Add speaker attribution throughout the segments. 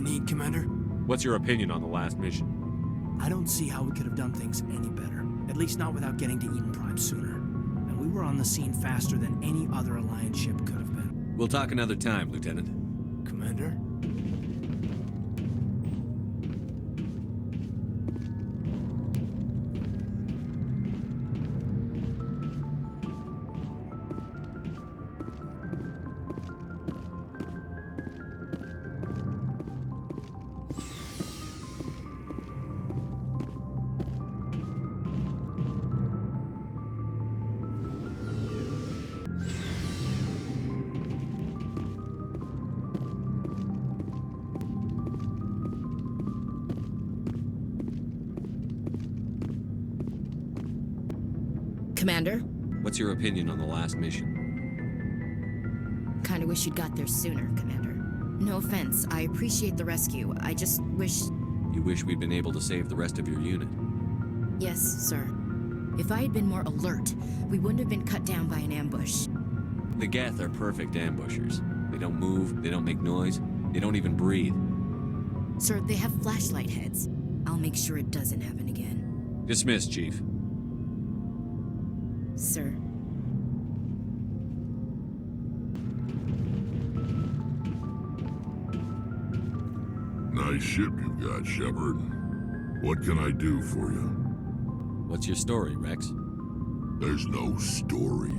Speaker 1: need, Commander?
Speaker 2: What's your opinion on the last mission?
Speaker 1: I don't see how we could have done things any better. At least not without getting to Eden Prime sooner. And we were on the scene faster than any other Alliance ship could have been.
Speaker 2: We'll talk another time, Lieutenant.
Speaker 1: Commander?
Speaker 3: Commander?
Speaker 2: What's your opinion on the last mission?
Speaker 3: Kinda wish you'd got there sooner, Commander. No offense, I appreciate the rescue. I just wish...
Speaker 2: You wish we'd been able to save the rest of your unit?
Speaker 3: Yes, sir. If I had been more alert, we wouldn't have been cut down by an ambush.
Speaker 2: The Geth are perfect ambushers. They don't move, they don't make noise, they don't even breathe.
Speaker 3: Sir, they have flashlight heads. I'll make sure it doesn't happen again.
Speaker 2: Dismissed, Chief.
Speaker 3: Sir.
Speaker 4: Nice ship you've got, Shepard. What can I do for you?
Speaker 2: What's your story, Rex?
Speaker 4: There's no story.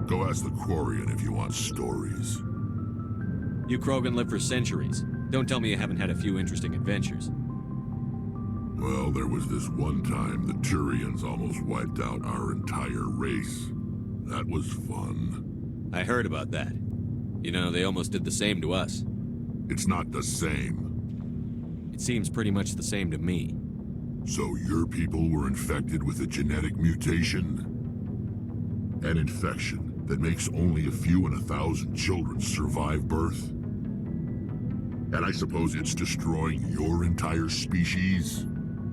Speaker 4: Go ask the Quarian if you want stories.
Speaker 2: You Krogan live for centuries. Don't tell me you haven't had a few interesting adventures.
Speaker 4: Well, there was this one time the Turians almost wiped out our entire race. That was fun.
Speaker 2: I heard about that. You know, they almost did the same to us.
Speaker 4: It's not the same.
Speaker 2: It seems pretty much the same to me.
Speaker 4: So your people were infected with a genetic mutation? An infection that makes only a few in 1,000 children survive birth? And I suppose it's destroying your entire species?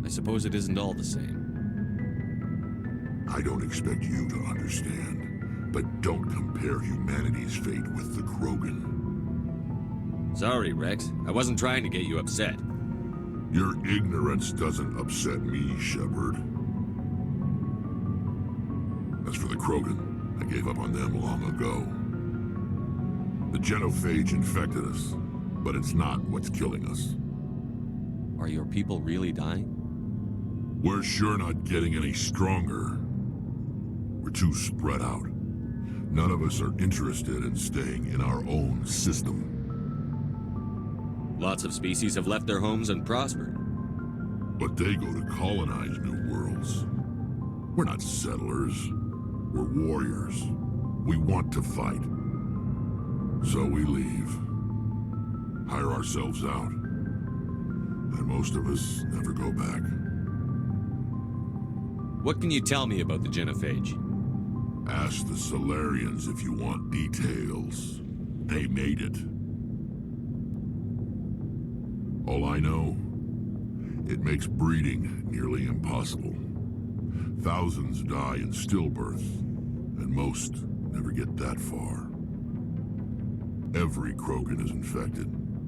Speaker 2: I suppose it isn't all the same.
Speaker 4: I don't expect you to understand, but don't compare humanity's fate with the Krogan.
Speaker 2: Sorry, Rex. I wasn't trying to get you upset.
Speaker 4: Your ignorance doesn't upset me, Shepard. As for the Krogan, I gave up on them long ago. The genophage infected us, but it's not what's killing us.
Speaker 2: Are your people really dying?
Speaker 4: We're sure not getting any stronger. We're too spread out. None of us are interested in staying in our own system.
Speaker 2: Lots of species have left their homes and prospered.
Speaker 4: But they go to colonize new worlds. We're not settlers. We're warriors. We want to fight. So we leave. Hire ourselves out. And most of us never go back.
Speaker 2: What can you tell me about the genophage?
Speaker 4: Ask the Solarians if you want details. They made it. All I know, it makes breeding nearly impossible. Thousands die in stillbirth, and most never get that far. Every Krogan is infected.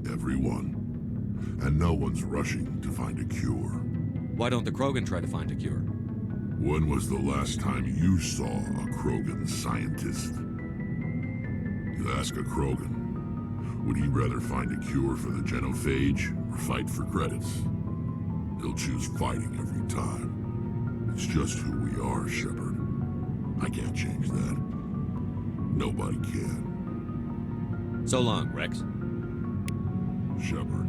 Speaker 4: Every one. And no one's rushing to find a cure.
Speaker 2: Why don't the Krogan try to find a cure?
Speaker 4: When was the last time you saw a Krogan scientist? You ask a Krogan, would he rather find a cure for the genophage or fight for credits? He'll choose fighting every time. It's just who we are, Shepard. I can't change that. Nobody can.
Speaker 2: So long, Rex.
Speaker 4: Shepard.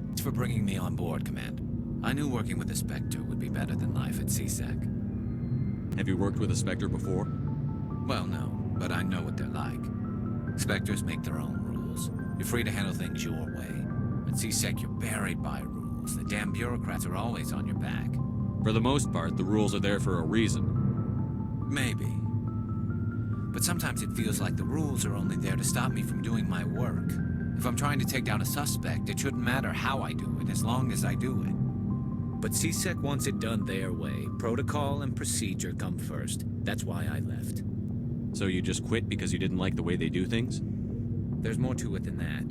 Speaker 5: Thanks for bringing me on board, Command. I knew working with the Spectre would be better than life at CSEC.
Speaker 2: Have you worked with a Spectre before?
Speaker 5: Well, no, but I know what they're like. Spectres make their own rules. You're free to handle things your way. At CSEC, you're buried by rules. The damn bureaucrats are always on your back.
Speaker 2: For the most part, the rules are there for a reason.
Speaker 5: Maybe. But sometimes it feels like the rules are only there to stop me from doing my work. If I'm trying to take down a suspect, it shouldn't matter how I do it, as long as I do it. But CSEC wants it done their way. Protocol and procedure come first. That's why I left.
Speaker 2: So you just quit because you didn't like the way they do things?
Speaker 5: There's more to it than that.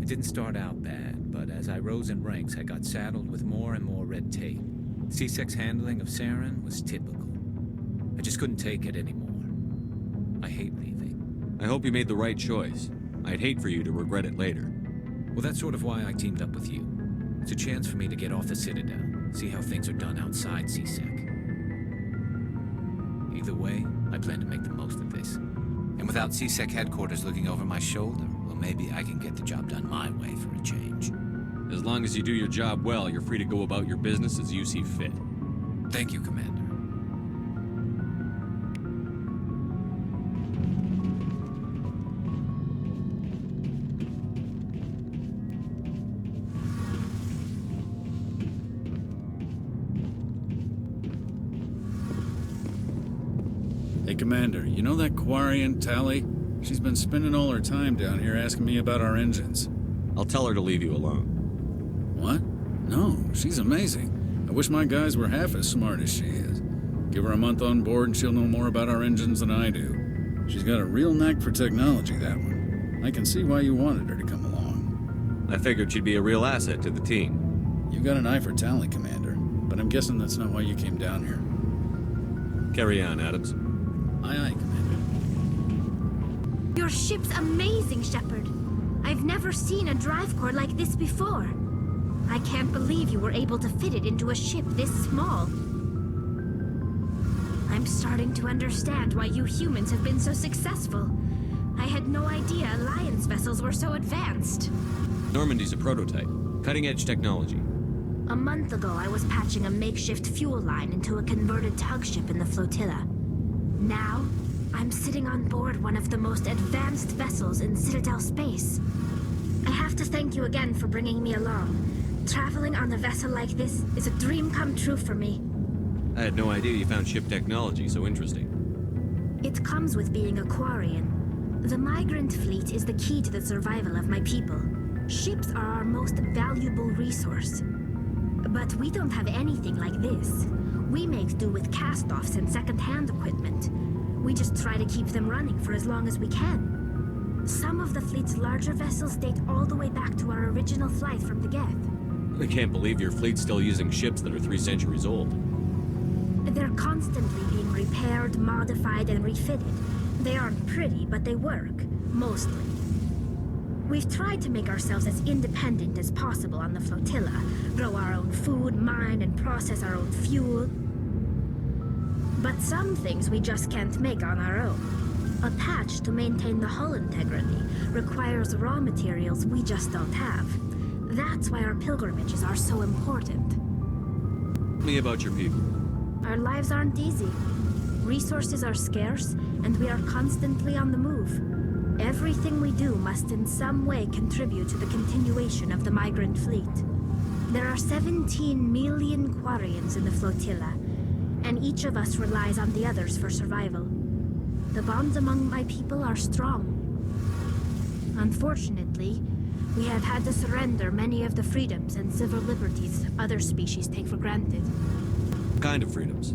Speaker 5: It didn't start out bad, but as I rose in ranks, I got saddled with more and more red tape. CSEC's handling of Saren was typical. I just couldn't take it anymore. I hate leaving.
Speaker 2: I hope you made the right choice. I'd hate for you to regret it later.
Speaker 5: Well, that's sort of why I teamed up with you. It's a chance for me to get off the Citadel, see how things are done outside CSEC. Either way, I plan to make the most of this. And without CSEC headquarters looking over my shoulder, well, maybe I can get the job done my way for a change.
Speaker 2: As long as you do your job well, you're free to go about your business as you see fit.
Speaker 5: Thank you, Commander.
Speaker 6: Hey, Commander, you know that Quarian, Tally? She's been spending all her time down here asking me about our engines.
Speaker 2: I'll tell her to leave you alone.
Speaker 6: What? No, she's amazing. I wish my guys were half as smart as she is. Give her a month on board and she'll know more about our engines than I do. She's got a real knack for technology, that one. I can see why you wanted her to come along.
Speaker 2: I figured she'd be a real asset to the team.
Speaker 6: You got an eye for talent, Commander, but I'm guessing that's not why you came down here.
Speaker 2: Carry on, Adams.
Speaker 6: Aye, aye, Commander.
Speaker 7: Your ship's amazing, Shepard. I've never seen a drive core like this before. I can't believe you were able to fit it into a ship this small. I'm starting to understand why you humans have been so successful. I had no idea Alliance vessels were so advanced.
Speaker 2: Normandy's a prototype. Cutting-edge technology.
Speaker 7: A month ago, I was patching a makeshift fuel line into a converted tug ship in the flotilla. Now, I'm sitting on board one of the most advanced vessels in Citadel space. I have to thank you again for bringing me along. Traveling on a vessel like this is a dream come true for me.
Speaker 2: I had no idea you found ship technology so interesting.
Speaker 7: It comes with being a Quarian. The migrant fleet is the key to the survival of my people. Ships are our most valuable resource. But we don't have anything like this. We make do with cast-offs and second-hand equipment. We just try to keep them running for as long as we can. Some of the fleet's larger vessels date all the way back to our original flight from the Geth.
Speaker 2: I can't believe your fleet's still using ships that are 3 centuries old.
Speaker 7: They're constantly being repaired, modified, and refitted. They aren't pretty, but they work. Mostly. We've tried to make ourselves as independent as possible on the flotilla. Grow our own food, mine, and process our own fuel. But some things we just can't make on our own. A patch to maintain the hull integrity requires raw materials we just don't have. That's why our pilgrimages are so important.
Speaker 2: Tell me about your people.
Speaker 7: Our lives aren't easy. Resources are scarce, and we are constantly on the move. Everything we do must in some way contribute to the continuation of the migrant fleet. There are 17 million Quarians in the flotilla, and each of us relies on the others for survival. The bonds among my people are strong. Unfortunately, we have had to surrender many of the freedoms and civil liberties other species take for granted.
Speaker 2: What kind of freedoms?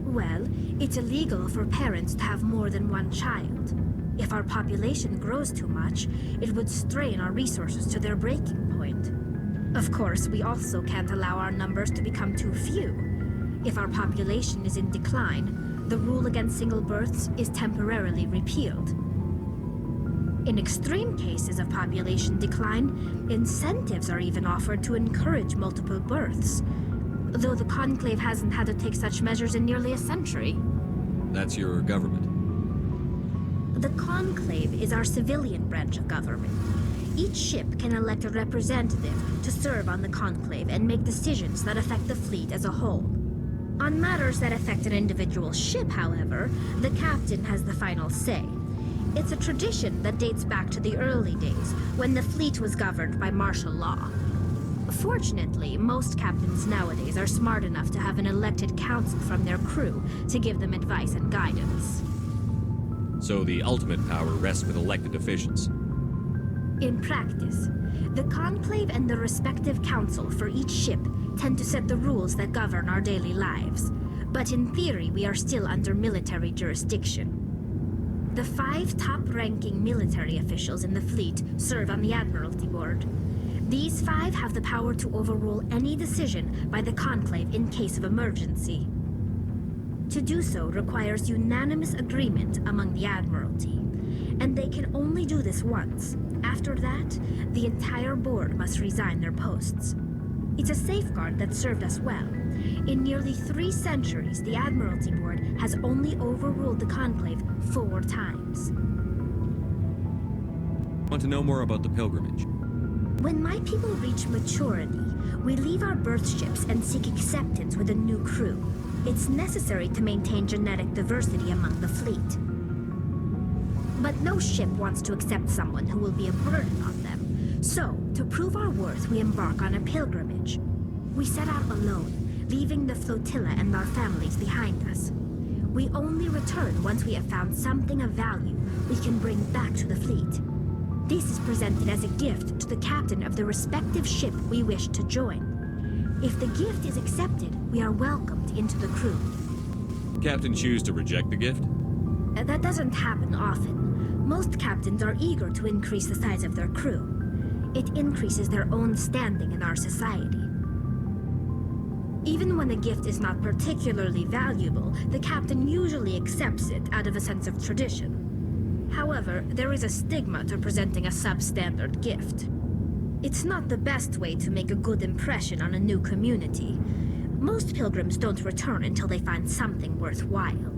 Speaker 7: Well, it's illegal for parents to have more than one child. If our population grows too much, it would strain our resources to their breaking point. Of course, we also can't allow our numbers to become too few. If our population is in decline, the rule against single births is temporarily repealed. In extreme cases of population decline, incentives are even offered to encourage multiple births, though the Conclave hasn't had to take such measures in nearly a century.
Speaker 2: That's your government.
Speaker 7: The Conclave is our civilian branch of government. Each ship can elect a representative to serve on the Conclave and make decisions that affect the fleet as a whole. On matters that affect an individual ship, however, the captain has the final say. It's a tradition that dates back to the early days, when the fleet was governed by martial law. Fortunately, most captains nowadays are smart enough to have an elected council from their crew to give them advice and guidance.
Speaker 2: So the ultimate power rests with elected officials.
Speaker 7: In practice, the Conclave and the respective council for each ship tend to set the rules that govern our daily lives. But in theory, we are still under military jurisdiction. The 5 top-ranking military officials in the fleet serve on the Admiralty Board. These 5 have the power to overrule any decision by the Conclave in case of emergency. To do so requires unanimous agreement among the Admiralty, and they can only do this once. After that, the entire board must resign their posts. It's a safeguard that served us well. In nearly 3 centuries, the Admiralty Board has only overruled the Conclave 4 times.
Speaker 2: Want to know more about the pilgrimage?
Speaker 7: When my people reach maturity, we leave our birth ships and seek acceptance with a new crew. It's necessary to maintain genetic diversity among the fleet. But no ship wants to accept someone who will be a burden on them. So, to prove our worth, we embark on a pilgrimage. We set out alone, leaving the flotilla and our families behind us. We only return once we have found something of value we can bring back to the fleet. This is presented as a gift to the captain of the respective ship we wish to join. If the gift is accepted, we are welcomed into the crew.
Speaker 2: Captain choose to reject the gift?
Speaker 7: That doesn't happen often. Most captains are eager to increase the size of their crew. It increases their own standing in our society. Even when a gift is not particularly valuable, the captain usually accepts it out of a sense of tradition. However, there is a stigma to presenting a substandard gift. It's not the best way to make a good impression on a new community. Most pilgrims don't return until they find something worthwhile.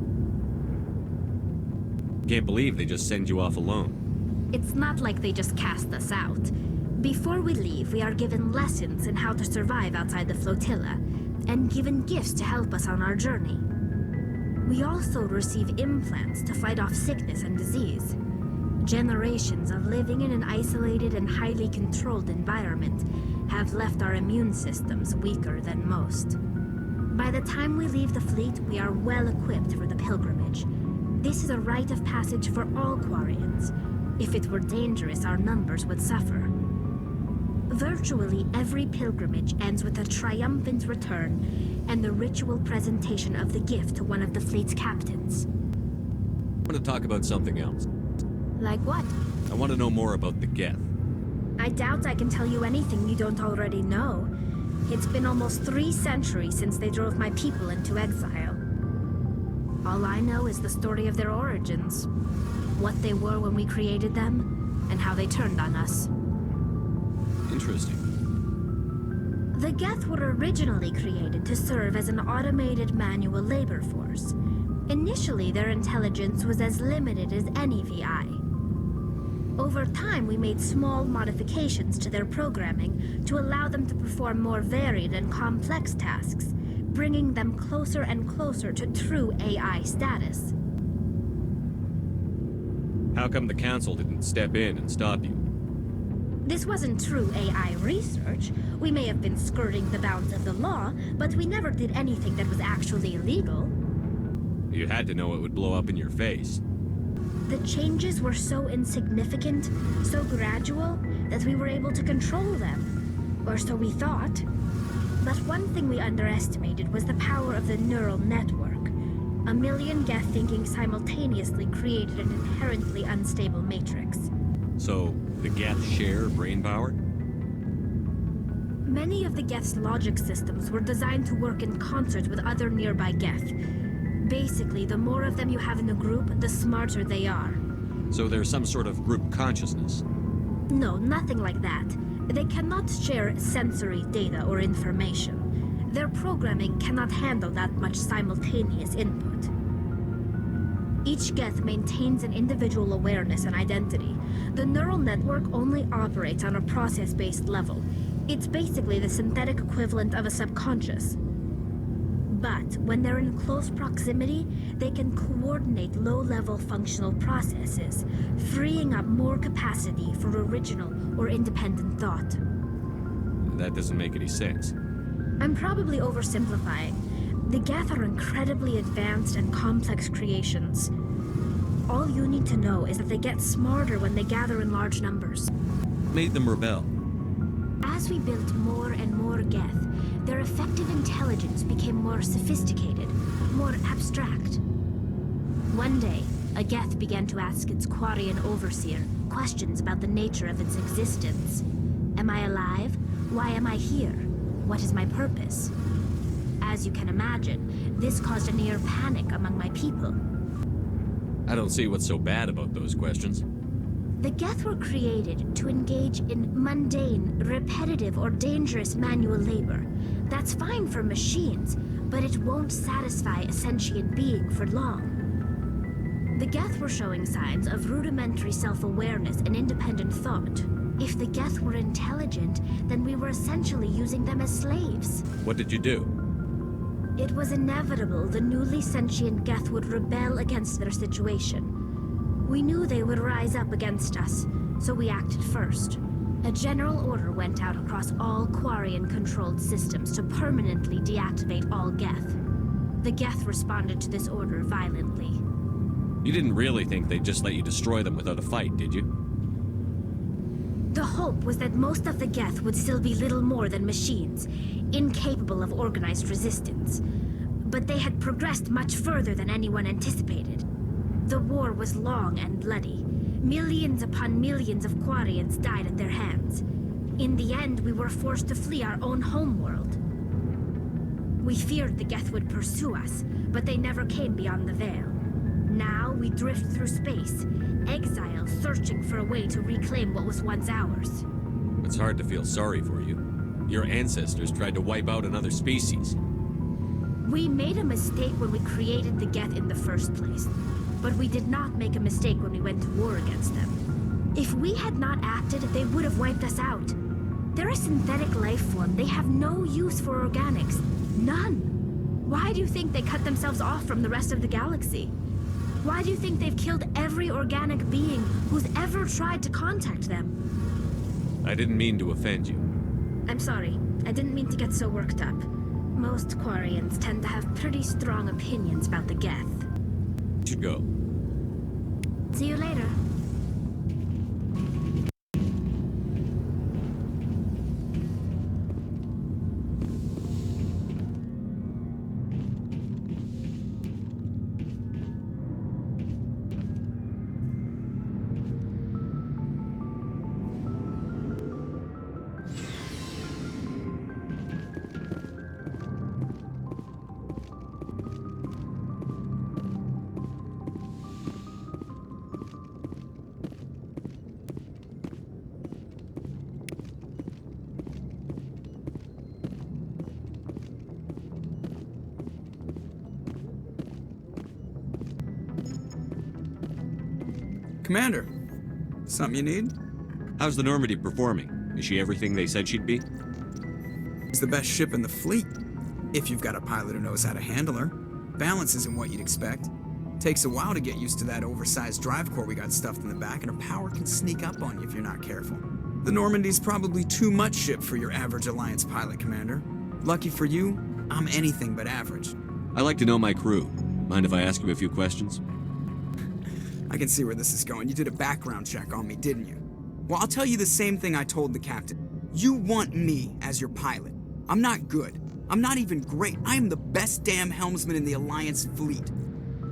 Speaker 2: Can't believe they just send you off alone.
Speaker 7: It's not like they just cast us out. Before we leave, we are given lessons in how to survive outside the flotilla, and given gifts to help us on our journey. We also receive implants to fight off sickness and disease. Generations of living in an isolated and highly controlled environment have left our immune systems weaker than most. By the time we leave the fleet, we are well equipped for the pilgrimage. This is a rite of passage for all Quarians. If it were dangerous, our numbers would suffer. Virtually every pilgrimage ends with a triumphant return and the ritual presentation of the gift to one of the fleet's captains.
Speaker 2: I want to talk about something else.
Speaker 7: Like what?
Speaker 2: I want to know more about the Geth.
Speaker 7: I doubt I can tell you anything you don't already know. It's been almost 3 centuries since they drove my people into exile. All I know is the story of their origins, what they were when we created them, and how they turned on us.
Speaker 2: Interesting.
Speaker 7: The Geth were originally created to serve as an automated manual labor force. Initially, their intelligence was as limited as any VI. Over time, we made small modifications to their programming to allow them to perform more varied and complex tasks, bringing them closer and closer to true AI status.
Speaker 2: How come the Council didn't step in and stop you?
Speaker 7: This wasn't true AI research. We may have been skirting the bounds of the law, but we never did anything that was actually illegal.
Speaker 2: You had to know it would blow up in your face.
Speaker 7: The changes were so insignificant, so gradual, that we were able to control them. Or so we thought. But one thing we underestimated was the power of the neural network. 1 million Geth thinking simultaneously created an inherently unstable matrix.
Speaker 2: So, the Geth share brain power?
Speaker 7: Many of the Geth's logic systems were designed to work in concert with other nearby Geth. Basically, the more of them you have in a group, the smarter they are.
Speaker 2: So there's some sort of group consciousness?
Speaker 7: No, nothing like that. They cannot share sensory data or information. Their programming cannot handle that much simultaneous input. Each Geth maintains an individual awareness and identity. The neural network only operates on a process-based level. It's basically the synthetic equivalent of a subconscious. But when they're in close proximity, they can coordinate low-level functional processes, freeing up more capacity for original or independent thought.
Speaker 2: That doesn't make any sense.
Speaker 7: I'm probably oversimplifying. The Geth are incredibly advanced and complex creations. All you need to know is that they get smarter when they gather in large numbers.
Speaker 2: Made them rebel.
Speaker 7: As we built more and more Geth, their effective intelligence became more sophisticated, more abstract. One day, a Geth began to ask its Quarian overseer questions about the nature of its existence. Am I alive? Why am I here? What is my purpose? As you can imagine, this caused a near panic among my people.
Speaker 2: I don't see what's so bad about those questions.
Speaker 7: The Geth were created to engage in mundane, repetitive, or dangerous manual labor. That's fine for machines, but it won't satisfy a sentient being for long. The Geth were showing signs of rudimentary self-awareness and independent thought. If the Geth were intelligent, then we were essentially using them as slaves.
Speaker 2: What did you do?
Speaker 7: It was inevitable the newly sentient Geth would rebel against their situation. We knew they would rise up against us, so we acted first. A general order went out across all Quarian-controlled systems to permanently deactivate all Geth. The Geth responded to this order violently.
Speaker 2: You didn't really think they'd just let you destroy them without a fight, did you?
Speaker 7: The hope was that most of the Geth would still be little more than machines, incapable of organized resistance. But they had progressed much further than anyone anticipated. The war was long and bloody. Millions upon millions of Quarians died at their hands. In the end, we were forced to flee our own homeworld. We feared the Geth would pursue us, but they never came beyond the Veil. Now we drift through space, exile searching for a way to reclaim what was once ours.
Speaker 2: It's hard to feel sorry for you. Your ancestors tried to wipe out another species.
Speaker 7: We made a mistake when we created the Geth in the first place. But we did not make a mistake when we went to war against them. If we had not acted, they would have wiped us out. They're a synthetic life form. They have no use for organics. None. Why do you think they cut themselves off from the rest of the galaxy? Why do you think they've killed every organic being who's ever tried to contact them?
Speaker 2: I didn't mean to offend you.
Speaker 7: I'm sorry. I didn't mean to get so worked up. Most Quarians tend to have pretty strong opinions about the Geth.
Speaker 2: You should go.
Speaker 7: See you later.
Speaker 8: Commander, something you need?
Speaker 2: How's the Normandy performing? Is she everything they said she'd be?
Speaker 8: It's the best ship in the fleet, if you've got a pilot who knows how to handle her. Balance isn't what you'd expect. Takes a while to get used to that oversized drive core we got stuffed in the back, and her power can sneak up on you if you're not careful. The Normandy's probably too much ship for your average Alliance pilot, Commander. Lucky for you, I'm anything but average.
Speaker 2: I like to know my crew. Mind if I ask you a few questions?
Speaker 8: I can see where this is going. You did a background check on me, didn't you? Well, I'll tell you the same thing I told the captain. You want me as your pilot. I'm not good. I'm not even great. I am the best damn helmsman in the Alliance fleet.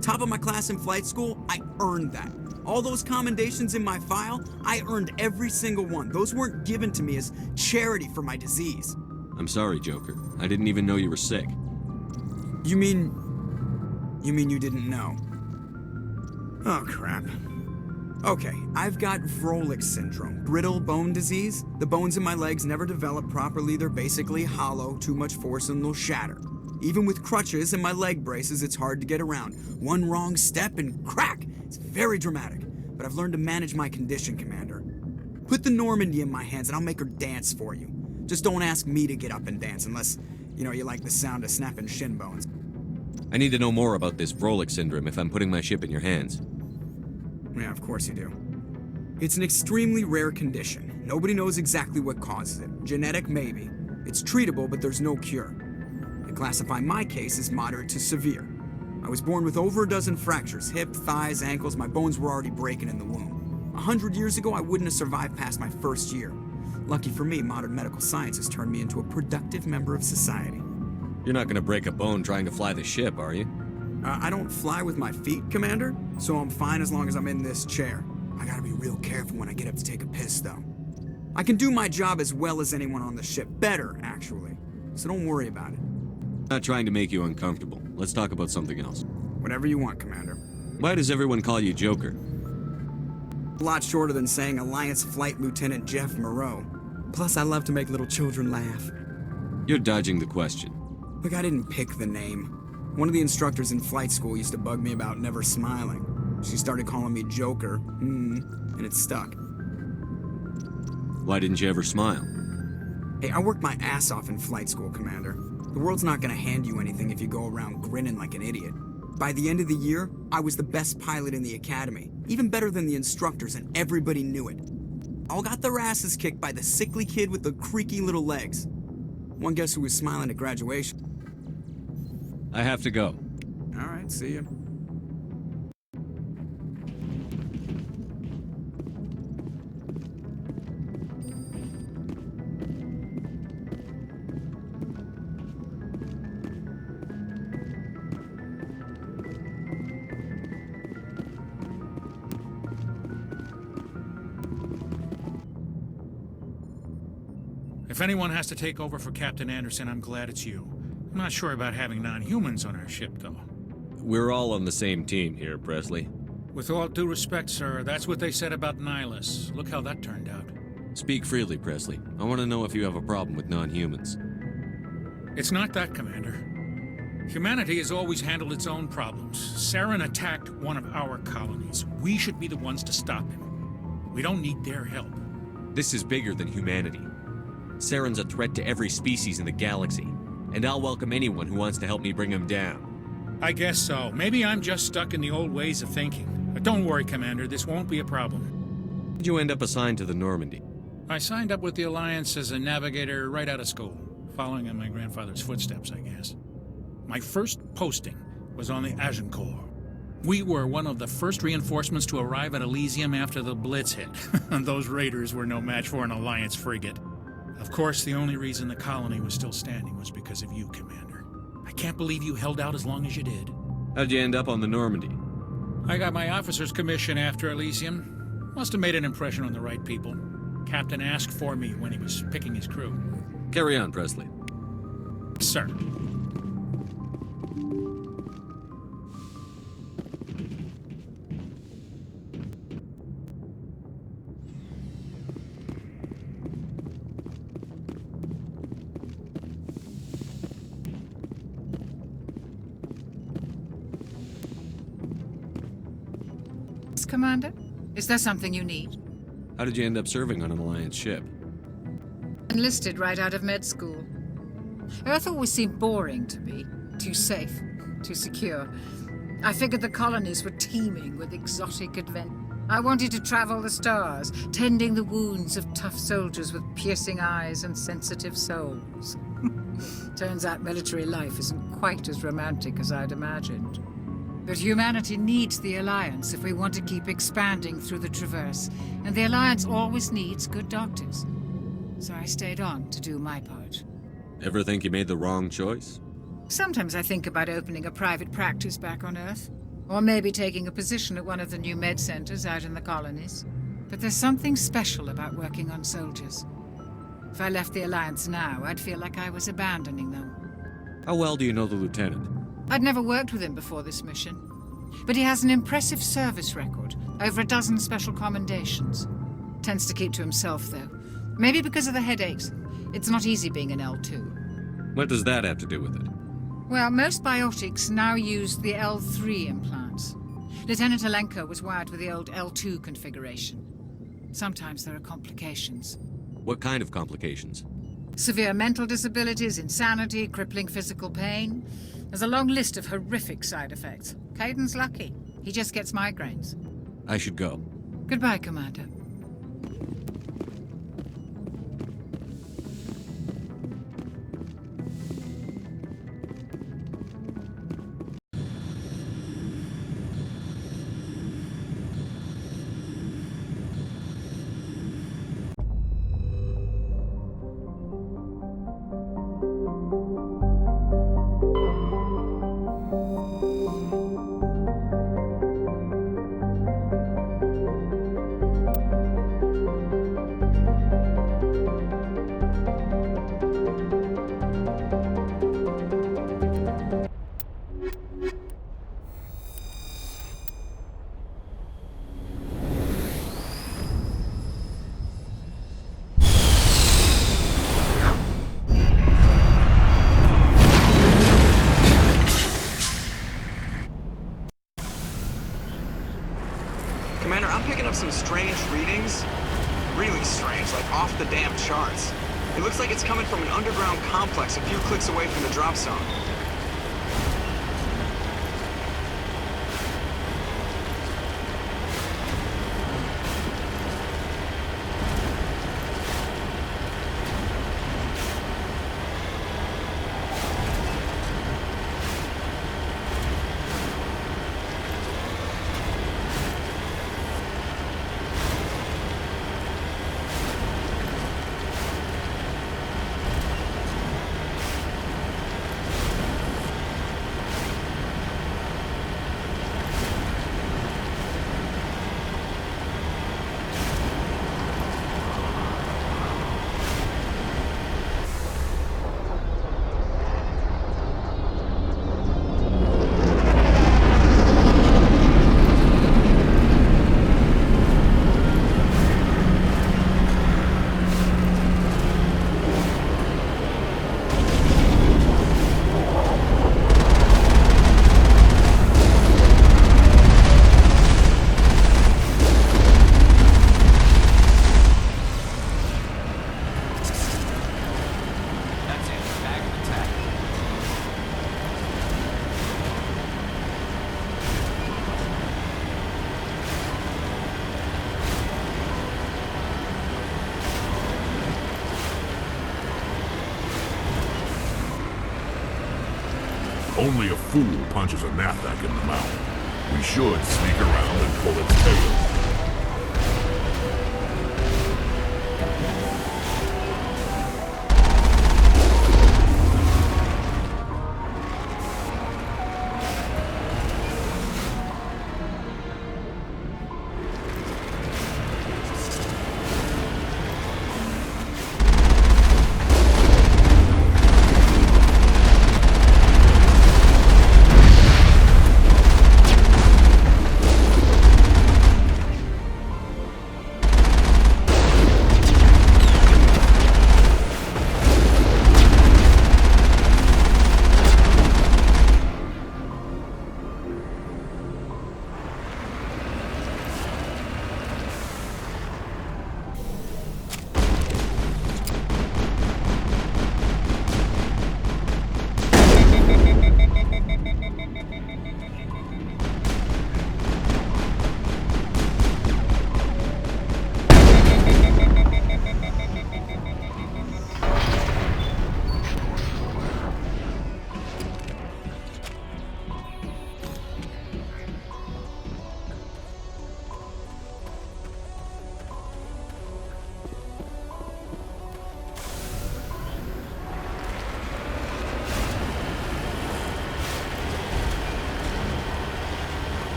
Speaker 8: Top of my class in flight school, I earned that. All those commendations in my file, I earned every single one. Those weren't given to me as charity for my disease.
Speaker 2: I'm sorry, Joker. I didn't even know you were sick.
Speaker 8: You mean you didn't know? Oh, crap. Okay, I've got Vrolik syndrome, brittle bone disease. The bones in my legs never develop properly. They're basically hollow, too much force and they'll shatter. Even with crutches and my leg braces, it's hard to get around. One wrong step and crack! It's very dramatic, but I've learned to manage my condition, Commander. Put the Normandy in my hands and I'll make her dance for you. Just don't ask me to get up and dance unless, you like the sound of snapping shin bones.
Speaker 2: I need to know more about this Vrolik syndrome if I'm putting my ship in your hands.
Speaker 8: Yeah, of course you do. It's an extremely rare condition. Nobody knows exactly what causes it. Genetic, maybe. It's treatable, but there's no cure. They classify my case as moderate to severe. I was born with over a dozen fractures, hip, thighs, ankles. My bones were already breaking in the womb. 100 years ago, I wouldn't have survived past my first year. Lucky for me, modern medical science has turned me into a productive member of society.
Speaker 2: You're not gonna break a bone trying to fly the ship, are you?
Speaker 8: I don't fly with my feet, Commander, so I'm fine as long as I'm in this chair. I gotta be real careful when I get up to take a piss, though. I can do my job as well as anyone on the ship. Better, actually. So don't worry about it.
Speaker 2: Not trying to make you uncomfortable. Let's talk about something else.
Speaker 8: Whatever you want, Commander.
Speaker 2: Why does everyone call you Joker?
Speaker 8: A lot shorter than saying Alliance Flight Lieutenant Jeff Moreau. Plus, I love to make little children laugh.
Speaker 2: You're dodging the question.
Speaker 8: Look, I didn't pick the name. One of the instructors in flight school used to bug me about never smiling. She started calling me Joker, and it stuck.
Speaker 2: Why didn't you ever smile?
Speaker 8: Hey, I worked my ass off in flight school, Commander. The world's not gonna hand you anything if you go around grinning like an idiot. By the end of the year, I was the best pilot in the academy. Even better than the instructors, and everybody knew it. All got their asses kicked by the sickly kid with the creaky little legs. One guess who was smiling at graduation?
Speaker 2: I have to go.
Speaker 8: All right, see ya.
Speaker 9: If anyone has to take over for Captain Anderson, I'm glad it's you. I'm not sure about having non-humans on our ship, though.
Speaker 2: We're all on the same team here, Presley.
Speaker 9: With all due respect, sir, that's what they said about Nihilus. Look how that turned out.
Speaker 2: Speak freely, Presley. I want to know if you have a problem with non-humans.
Speaker 9: It's not that, Commander. Humanity has always handled its own problems. Saren attacked one of our colonies. We should be the ones to stop him. We don't need their help.
Speaker 2: This is bigger than humanity. Saren's a threat to every species in the galaxy, and I'll welcome anyone who wants to help me bring him down.
Speaker 9: I guess so. Maybe I'm just stuck in the old ways of thinking. But don't worry, Commander, this won't be a problem.
Speaker 2: Did you end up assigned to the Normandy?
Speaker 9: I signed up with the Alliance as a navigator right out of school, following in my grandfather's footsteps, I guess. My first posting was on the Agincourt. We were one of the first reinforcements to arrive at Elysium after the Blitz hit, and those raiders were no match for an Alliance frigate. Of course, the only reason the colony was still standing was because of you, Commander. I can't believe you held out as long as you did.
Speaker 2: How'd you end up on the Normandy?
Speaker 9: I got my officer's commission after Elysium. Must have made an impression on the right people. Captain asked for me when he was picking his crew.
Speaker 2: Carry on, Presley.
Speaker 9: Sir.
Speaker 10: Commander? Is there something you need?
Speaker 2: How did you end up serving on an Alliance ship?
Speaker 10: Enlisted right out of med school. Earth always seemed boring to me. Too safe, too secure. I figured the colonies were teeming with exotic adventure. I wanted to travel the stars, tending the wounds of tough soldiers with piercing eyes and sensitive souls. Turns out military life isn't quite as romantic as I'd imagined. But humanity needs the Alliance if we want to keep expanding through the Traverse, and the Alliance always needs good doctors. So I stayed on to do my part.
Speaker 2: Ever think you made the wrong choice?
Speaker 10: Sometimes I think about opening a private practice back on Earth, or maybe taking a position at one of the new med centers out in the colonies. But there's something special about working on soldiers. If I left the Alliance now, I'd feel like I was abandoning them.
Speaker 2: How well do you know the Lieutenant?
Speaker 10: I'd never worked with him before this mission. But he has an impressive service record, over a dozen special commendations. Tends to keep to himself, though. Maybe because of the headaches. It's not easy being an L2.
Speaker 2: What does that have to do with it?
Speaker 10: Well, most biotics now use the L3 implants. Lieutenant Alenko was wired with the old L2 configuration. Sometimes there are complications.
Speaker 2: What kind of complications?
Speaker 10: Severe mental disabilities, insanity, crippling physical pain. There's a long list of horrific side effects. Caden's lucky. He just gets migraines.
Speaker 2: I should go.
Speaker 10: Goodbye, Commander.
Speaker 8: Commander, I'm picking up some strange readings. Really strange, like off the damn charts. It looks like it's coming from an underground complex a few clicks away from the drop zone.
Speaker 4: Only a fool punches a knapsack in the mouth. We should sneak around and pull its tail.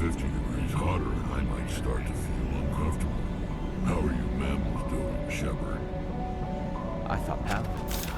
Speaker 4: 50 degrees hotter and I might start to feel uncomfortable. How are you mammals doing, Shepard?
Speaker 11: I thought Paladin was hot.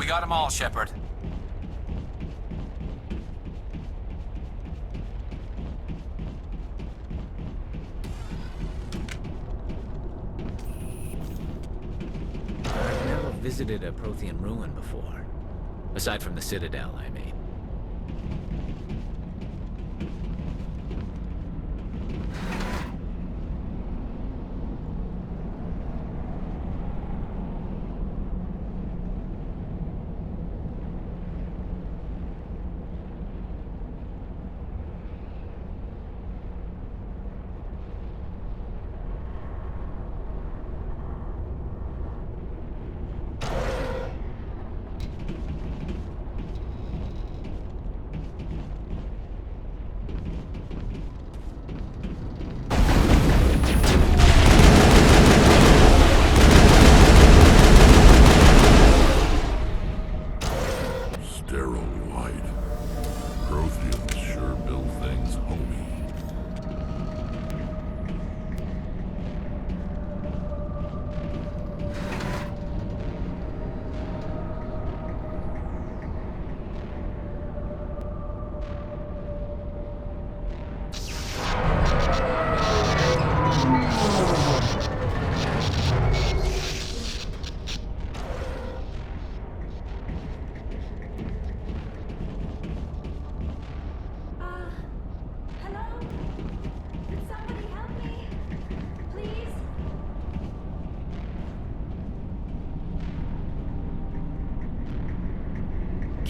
Speaker 12: Got them all, Shepard.
Speaker 5: I've never visited a Prothean ruin before. Aside from the Citadel, I mean.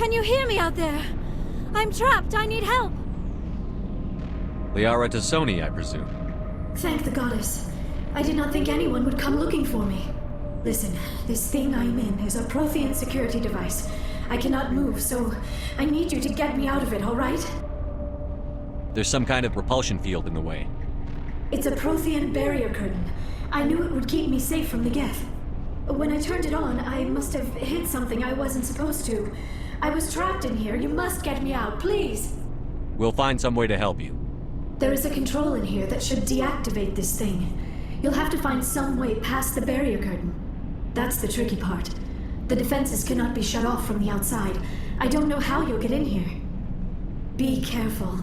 Speaker 7: Can you hear me out there? I'm trapped. I need help.
Speaker 2: Liara T'Soni, I presume.
Speaker 12: Thank the goddess. I did not think anyone would come looking for me. Listen, this thing I'm in is a Prothean security device. I cannot move, so I need you to get me out of it, all right?
Speaker 2: There's some kind of repulsion field in the way.
Speaker 12: It's a Prothean barrier curtain. I knew it would keep me safe from the Geth. When I turned it on, I must have hit something I wasn't supposed to. I was trapped in here. You must get me out, please.
Speaker 2: We'll find some way to help you.
Speaker 12: There is a control in here that should deactivate this thing. You'll have to find some way past the barrier curtain. That's the tricky part. The defenses cannot be shut off from the outside. I don't know how you'll get in here. Be careful.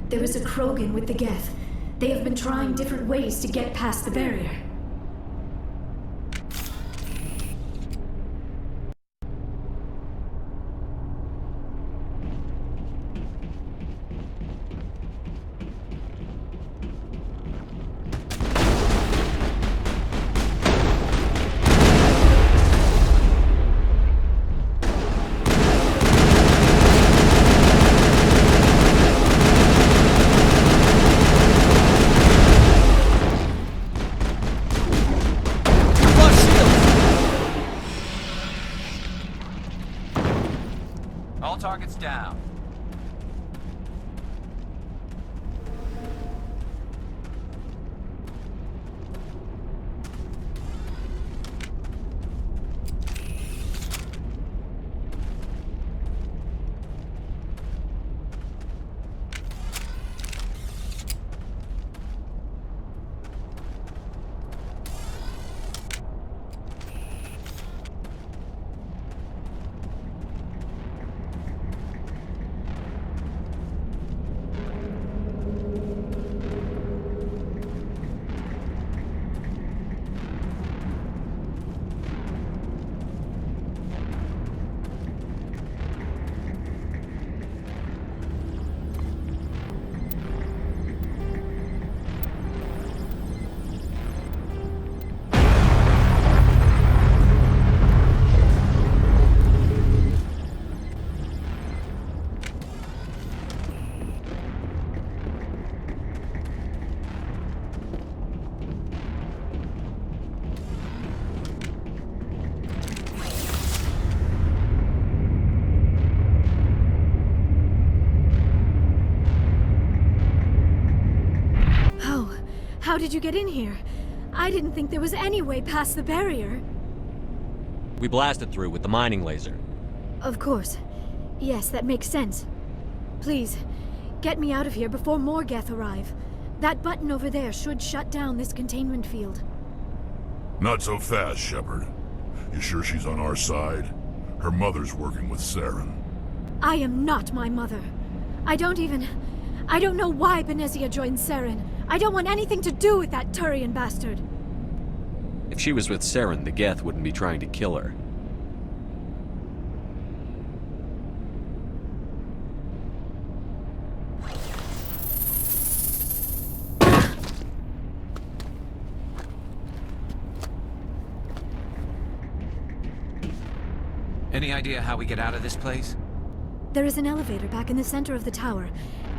Speaker 12: There is a Krogan with the Geth. They have been trying different ways to get past the barrier.
Speaker 11: All targets down.
Speaker 7: How did you get in here? I didn't think there was any way past the barrier.
Speaker 2: We blasted through with the mining laser.
Speaker 7: Of course. Yes, that makes sense. Please, get me out of here before more Geth arrive. That button over there should shut down this containment field.
Speaker 4: Not so fast, Shepard. You sure she's on our side? Her mother's working with Saren.
Speaker 7: I am not my mother. I don't know why Benezia joined Saren. I don't want anything to do with that Turian bastard.
Speaker 2: If she was with Saren, the Geth wouldn't be trying to kill her.
Speaker 5: Any idea how we get out of this place?
Speaker 7: There is an elevator back in the center of the tower.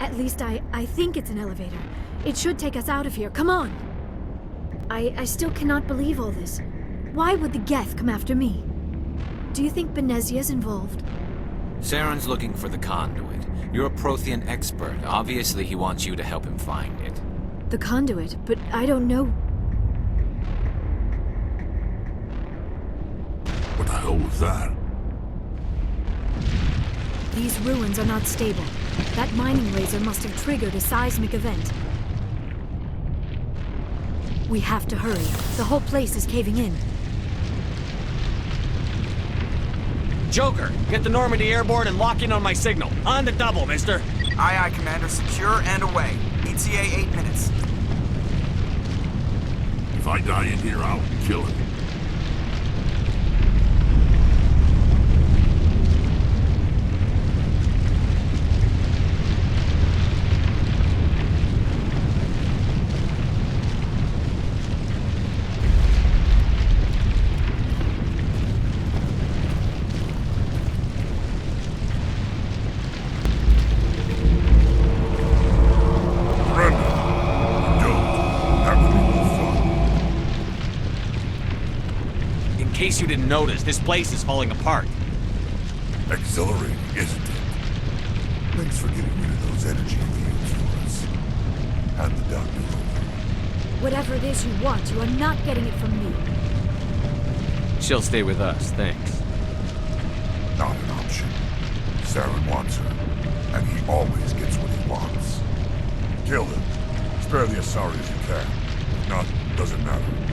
Speaker 7: At least I think it's an elevator. It should take us out of here. Come on! I still cannot believe all this. Why would the Geth come after me? Do you think Benezia's involved?
Speaker 5: Saren's looking for the conduit. You're a Prothean expert. Obviously, he wants you to help him find it.
Speaker 7: The conduit? But I don't know...
Speaker 4: What the hell was that?
Speaker 7: These ruins are not stable. That mining laser must have triggered a seismic event. We have to hurry. The whole place is caving in.
Speaker 2: Joker, get the Normandy airborne and lock in on my signal. On the double, mister.
Speaker 8: Aye, aye, Commander. Secure and away. ETA 8 minutes.
Speaker 4: If I die in here, I'll kill him.
Speaker 2: case you didn't notice, this place is falling apart.
Speaker 4: Exhilarating, isn't it? Thanks for getting rid of those energy fields for us. Hand the doctor over.
Speaker 7: Whatever it is you want, you are not getting it from me.
Speaker 2: She'll stay with us, thanks.
Speaker 4: Not an option. Saren wants her, and he always gets what he wants. Kill him. Spare the Asari if you can. If not, doesn't matter.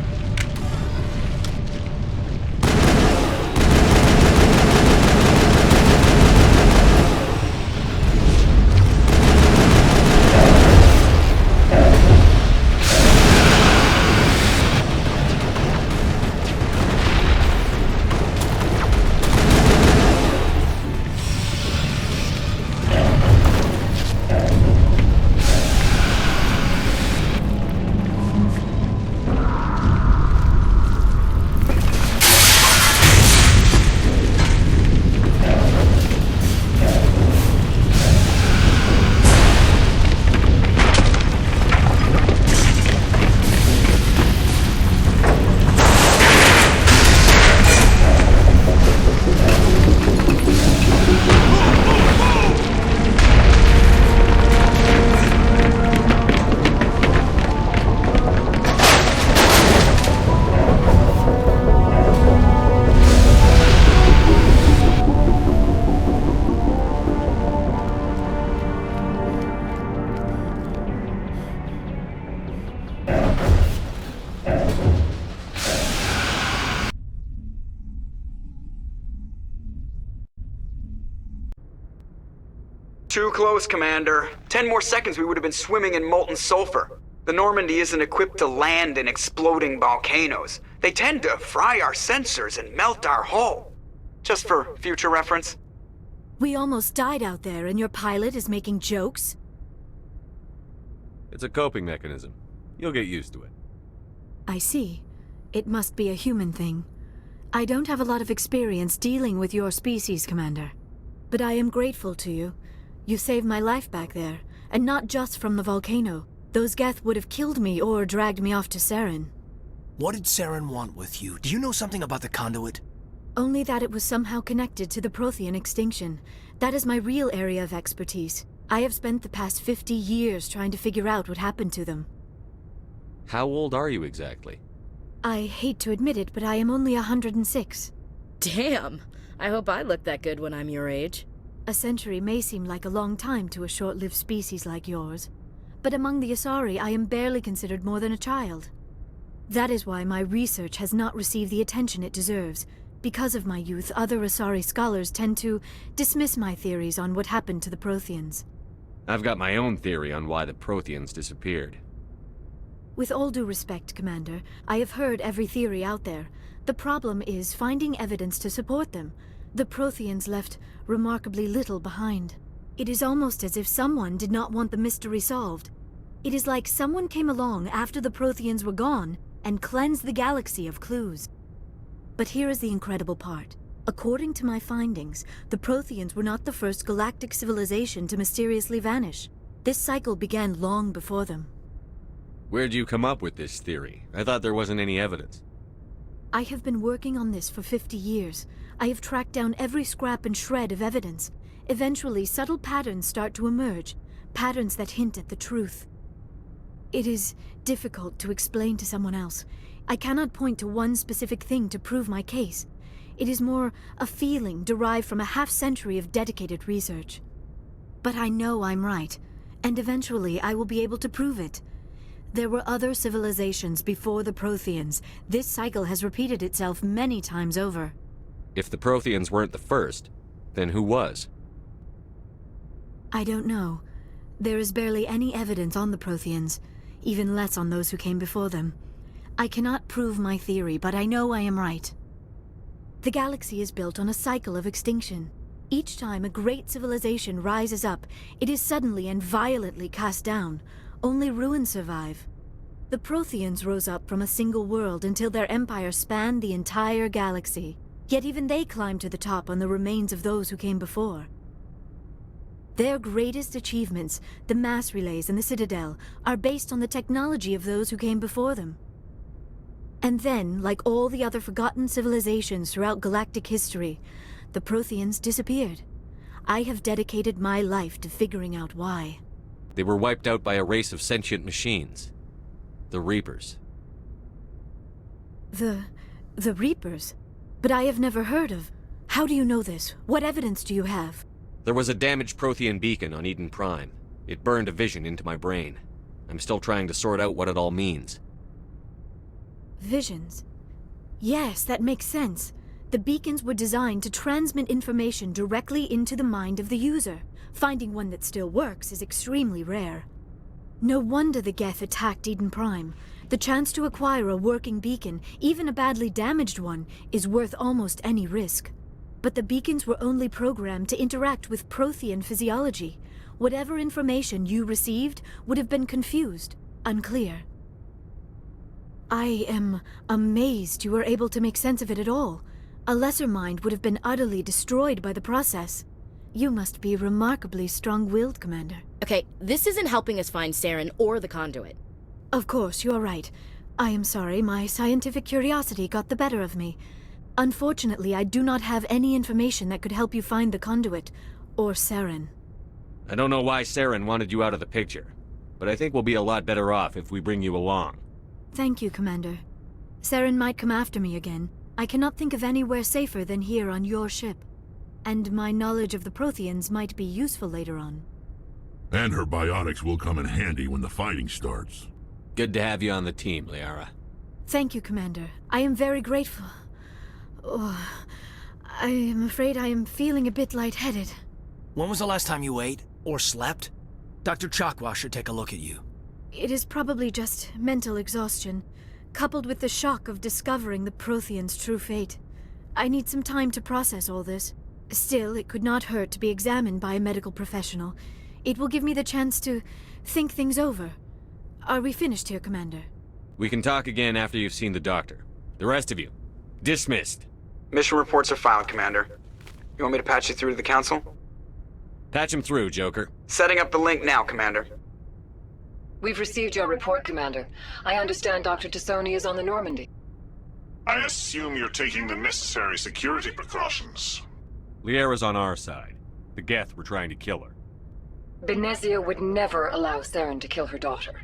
Speaker 8: Too close, Commander. 10 more seconds we would have been swimming in molten sulfur. The Normandy isn't equipped to land in exploding volcanoes. They tend to fry our sensors and melt our hull. Just for future reference.
Speaker 7: We almost died out there, and your pilot is making jokes?
Speaker 2: It's a coping mechanism. You'll get used to it.
Speaker 12: I see. It must be a human thing. I don't have a lot of experience dealing with your species, Commander. But I am grateful to you. You saved my life back there, and not just from the volcano. Those Geth would have killed me or dragged me off to Saren.
Speaker 1: What did Saren want with you? Do you know something about the conduit?
Speaker 12: Only that it was somehow connected to the Prothean extinction. That is my real area of expertise. I have spent the past 50 years trying to figure out what happened to them.
Speaker 2: How old are you exactly?
Speaker 12: I hate to admit it, but I am only 106.
Speaker 3: Damn! I hope I look that good when I'm your age.
Speaker 12: A century may seem like a long time to a short-lived species like yours, but among the Asari I am barely considered more than a child. That is why my research has not received the attention it deserves. Because of my youth, other Asari scholars tend to dismiss my theories on what happened to the Protheans.
Speaker 2: I've got my own theory on why the Protheans disappeared.
Speaker 12: With all due respect, Commander, I have heard every theory out there. The problem is finding evidence to support them. The Protheans left remarkably little behind. It is almost as if someone did not want the mystery solved. It is like someone came along after the Protheans were gone and cleansed the galaxy of clues. But here is the incredible part. According to my findings, the Protheans were not the first galactic civilization to mysteriously vanish. This cycle began long before them.
Speaker 2: Where'd you come up with this theory? I thought there wasn't any evidence.
Speaker 12: I have been working on this for 50 years. I have tracked down every scrap and shred of evidence. Eventually, subtle patterns start to emerge, patterns that hint at the truth. It is difficult to explain to someone else. I cannot point to one specific thing to prove my case. It is more a feeling derived from a half-century of dedicated research. But I know I'm right, and eventually I will be able to prove it. There were other civilizations before the Protheans. This cycle has repeated itself many times over.
Speaker 2: If the Protheans weren't the first, then who was?
Speaker 12: I don't know. There is barely any evidence on the Protheans, even less on those who came before them. I cannot prove my theory, but I know I am right. The galaxy is built on a cycle of extinction. Each time a great civilization rises up, it is suddenly and violently cast down. Only ruins survive. The Protheans rose up from a single world until their empire spanned the entire galaxy. Yet even they climbed to the top on the remains of those who came before. Their greatest achievements, the mass relays and the Citadel, are based on the technology of those who came before them. And then, like all the other forgotten civilizations throughout galactic history, the Protheans disappeared. I have dedicated my life to figuring out why.
Speaker 2: They were wiped out by a race of sentient machines. The Reapers.
Speaker 12: The Reapers? But I have never heard of. How do you know this? What evidence do you have?
Speaker 2: There was a damaged Prothean beacon on Eden Prime. It burned a vision into my brain. I'm still trying to sort out what it all means.
Speaker 12: Visions? Yes, that makes sense. The beacons were designed to transmit information directly into the mind of the user. Finding one that still works is extremely rare. No wonder the Geth attacked Eden Prime. The chance to acquire a working beacon, even a badly damaged one, is worth almost any risk. But the beacons were only programmed to interact with Prothean physiology. Whatever information you received would have been confused, unclear. I am amazed you were able to make sense of it at all. A lesser mind would have been utterly destroyed by the process. You must be remarkably strong-willed, Commander.
Speaker 3: Okay, this isn't helping us find Saren or the conduit.
Speaker 12: Of course, you are right. I am sorry, my scientific curiosity got the better of me. Unfortunately, I do not have any information that could help you find the conduit, or Saren.
Speaker 2: I don't know why Saren wanted you out of the picture, but I think we'll be a lot better off if we bring you along.
Speaker 12: Thank you, Commander. Saren might come after me again. I cannot think of anywhere safer than here on your ship. And my knowledge of the Protheans might be useful later on.
Speaker 4: And her biotics will come in handy when the fighting starts.
Speaker 2: Good to have you on the team, Liara.
Speaker 12: Thank you, Commander. I am very grateful. Oh, I am afraid I am feeling a bit lightheaded.
Speaker 1: When was the last time you ate? Or slept? Dr. Chakwa should take a look at you.
Speaker 12: It is probably just mental exhaustion, coupled with the shock of discovering the Protheans' true fate. I need some time to process all this. Still, it could not hurt to be examined by a medical professional. It will give me the chance to think things over. Are we finished here, Commander?
Speaker 2: We can talk again after you've seen the doctor. The rest of you, dismissed.
Speaker 8: Mission reports are filed, Commander. You want me to patch you through to the Council?
Speaker 2: Patch him through, Joker.
Speaker 8: Setting up the link now, Commander.
Speaker 13: We've received your report, Commander. I understand Dr. T'Soni is on the Normandy.
Speaker 14: I assume you're taking the necessary security precautions.
Speaker 2: Liara's on our side. The Geth were trying to kill her.
Speaker 13: Benezia would never allow Saren to kill her daughter.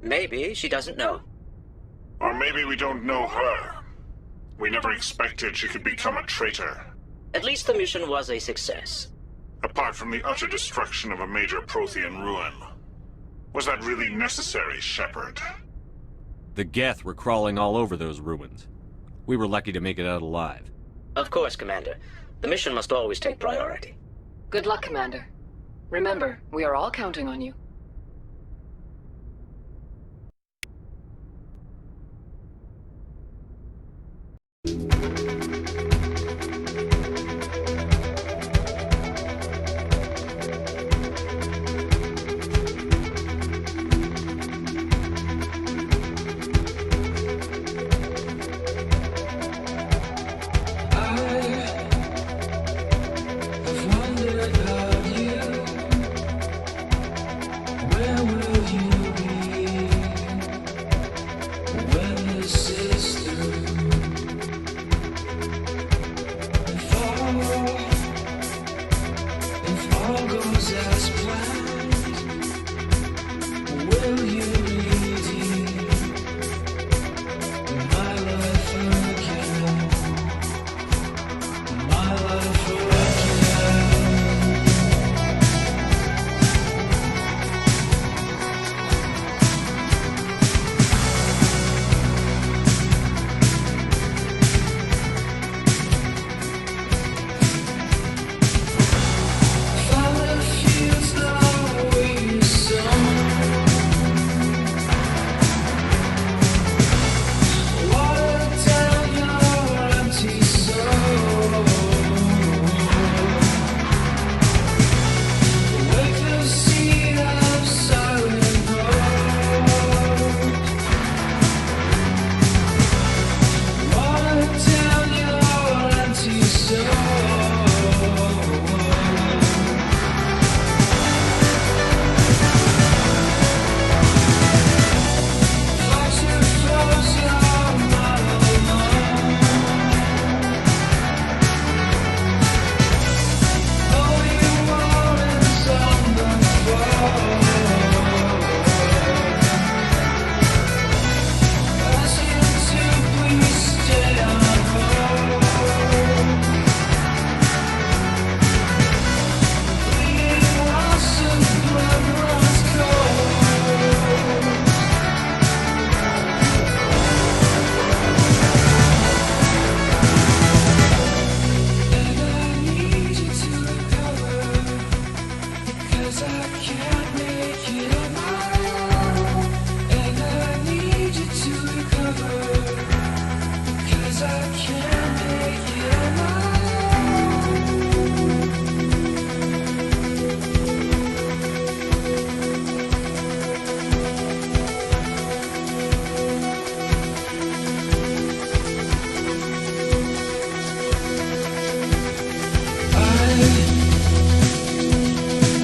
Speaker 15: Maybe she doesn't know.
Speaker 14: Or maybe we don't know her. We never expected she could become a traitor.
Speaker 15: At least the mission was a success.
Speaker 14: Apart from the utter destruction of a major Prothean ruin. Was that really necessary, Shepard?
Speaker 2: The Geth were crawling all over those ruins. We were lucky to make it out alive.
Speaker 15: Of course, Commander. The mission must always take priority.
Speaker 13: Good luck, Commander. Remember, we are all counting on you.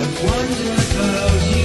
Speaker 16: I've wondered about you.